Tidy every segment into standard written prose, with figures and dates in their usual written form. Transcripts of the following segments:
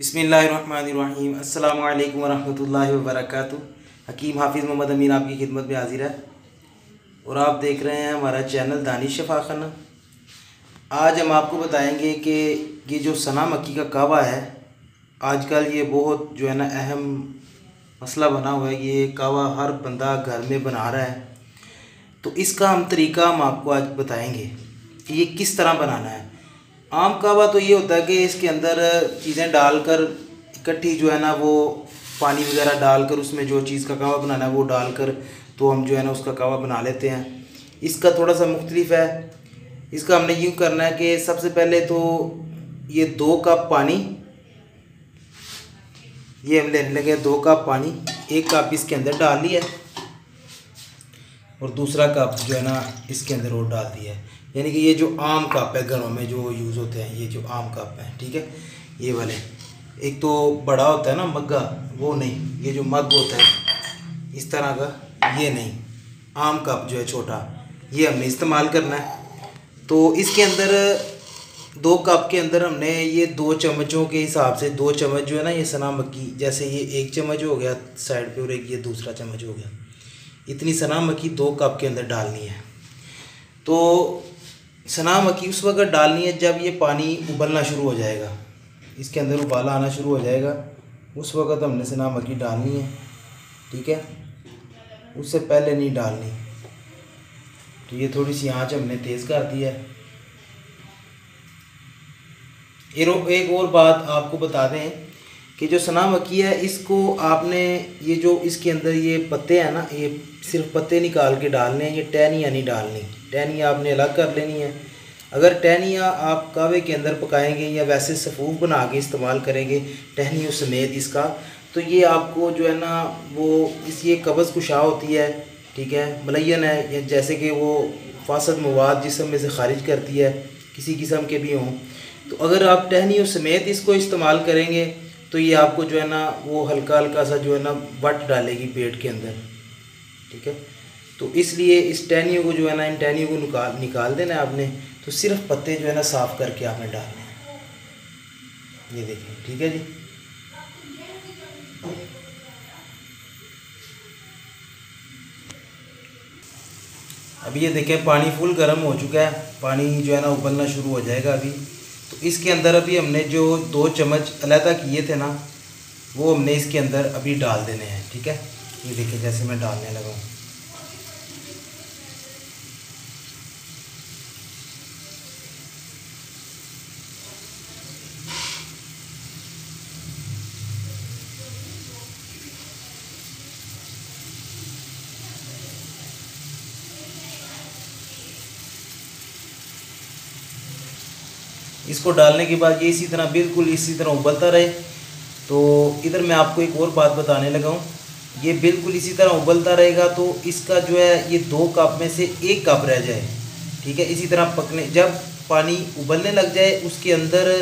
बिस्मिल्लाहिर्रहमानिर्रहीम अस्सलामु अलैकुम वरहमतुल्लाहि वबरकातुहू। हकीम हाफिज़ मोहम्मद अमीन आपकी खिदमत में हाजिर है और आप देख रहे हैं हमारा चैनल दानिश शफ़ा खाना। आज हम आपको बताएंगे कि ये जो सना मक्की का कहवा है, आजकल ये बहुत जो है ना अहम मसला बना हुआ है। ये कहवा हर बंदा घर में बना रहा है, तो इसका हम तरीका हम आपको आज बताएंगे कि ये किस तरह बनाना है। आम कहवा तो ये होता है कि इसके अंदर चीज़ें डालकर इकट्ठी जो है ना वो पानी वगैरह डालकर उसमें जो चीज़ का कहवा बनाना है वो डालकर तो हम जो है ना उसका कहवा बना लेते हैं। इसका थोड़ा सा मुख्तलिफ है। इसका हमने यूँ करना है कि सबसे पहले तो ये 2 कप पानी, ये हम लेने लगे 2 कप पानी। 1 कप इसके अंदर डाल लिया और दूसरा कप जो है ना इसके अंदर और डाल दिया है। यानी कि ये जो आम कप है घरों में जो यूज़ होते हैं, ये जो आम कप है, ठीक है, ये वाले। एक तो बड़ा होता है ना मग्गा, वो नहीं, ये जो मग होता है इस तरह का, ये नहीं, आम कप जो है छोटा, ये हमने इस्तेमाल करना है। तो इसके अंदर 2 कप के अंदर हमने ये 2 चम्मचों के हिसाब से 2 चम्मच जो है ना ये सना मक्की, जैसे ये 1 चम्मच हो गया साइड पे और एक ये दूसरा चम्मच हो गया, इतनी सना मक्की 2 कप के अंदर डालनी है। तो सना मक्की उस वक्त डालनी है जब ये पानी उबलना शुरू हो जाएगा, इसके अंदर उबाला आना शुरू हो जाएगा, उस वक्त हमने सना मक्की डालनी है, ठीक है, उससे पहले नहीं डालनी। तो ये थोड़ी सी आंच हमने तेज़ कर दी है। एक और बात आपको बता दें कि जो सना मक्की है इसको आपने ये जो इसके अंदर ये पत्ते हैं ना, ये सिर्फ पत्ते निकाल के डालने हैं, ये टहनियाँ नहीं डालनी। टहनियाँ आपने अलग कर लेनी है। अगर टहनियाँ आप कहवे के अंदर पकाएंगे या वैसे सफ़ूफ बना के इस्तेमाल करेंगे टहनियों समेत इसका, तो ये आपको जो है ना वो ये कब्ज़ कुशा होती है, ठीक है, मलयन है, या जैसे कि वो फासद मवाद जिस्म में से खारिज करती है, किसी किस्म के भी हों। तो अगर आप टहनियों समेत इसको इस्तेमाल करेंगे तो ये आपको जो है ना वो हल्का हल्का सा जो है ना वट डालेगी पेट के अंदर, ठीक है। तो इसलिए इस टहनियों को जो है ना, इन टहनियों को निकाल देना है आपने। तो सिर्फ पत्ते जो है ना साफ़ करके आपने डालने हैं, ये देखिए, ठीक है जी। अभी ये देखें पानी फुल गर्म हो चुका है, पानी जो है ना उबलना शुरू हो जाएगा अभी। तो इसके अंदर अभी हमने जो 2 चम्मच अलहदा किए थे ना वो हमने इसके अंदर अभी डाल देने हैं, ठीक है। ये देखिए जैसे मैं डालने लगा हूँ, इसको डालने के बाद ये इसी तरह बिल्कुल इसी तरह उबलता रहे। तो इधर मैं आपको एक और बात बताने लगा हूँ, ये बिल्कुल इसी तरह उबलता रहेगा तो इसका जो है ये 2 कप में से 1 कप रह जाए, ठीक है। इसी तरह पकने, जब पानी उबलने लग जाए उसके अंदर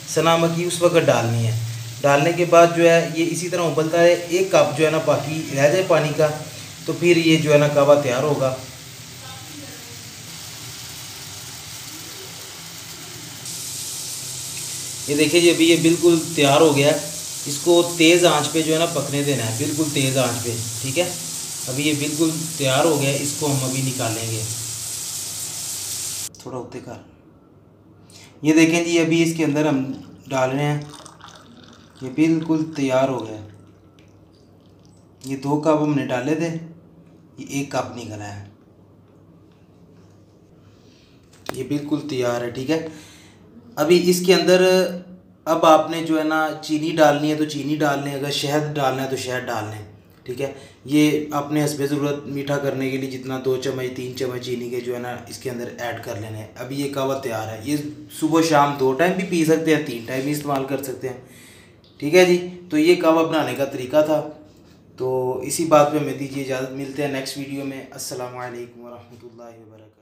सना मक्की उस वक्त डालनी है। डालने के बाद जो है ये इसी तरह उबलता रहे, 1 कप जो है ना बाकी रह जाए पानी का, तो फिर ये जो है ना कहवा तैयार होगा। ये देखिए जी अभी ये बिल्कुल तैयार हो गया है। इसको तेज़ आंच पे जो है ना पकने देना है, बिल्कुल तेज़ आंच पे, ठीक है। अभी ये बिल्कुल तैयार हो गया है, इसको हम अभी निकालेंगे। थोड़ा उत्ते कर, ये देखें जी अभी इसके अंदर हम डाल रहे हैं, ये बिल्कुल तैयार हो गया है। ये 2 कप हमने डाले थे, ये 1 कप निकला है, ये बिल्कुल तैयार है, ठीक है। अभी इसके अंदर अब आपने जो है ना चीनी डालनी है तो चीनी डाल लें, अगर शहद डालना है तो शहद डाल लें, ठीक है। ये अपने हस्बे ज़रूरत मीठा करने के लिए जितना 2 चम्मच 3 चम्मच चीनी के जो है ना इसके अंदर ऐड कर लेने हैं। अभी ये कहवा तैयार है। ये सुबह शाम 2 टाइम भी पी सकते हैं, 3 टाइम भी इस्तेमाल कर सकते हैं, ठीक है जी। तो ये कहवा बनाने का तरीका था। तो इसी बात पर हमें दीजिए इजाज़त, मिलते हैं नेक्स्ट वीडियो में। अस्सलामु अलैकुम वरहमतुल्लाहि वबरकातुहू।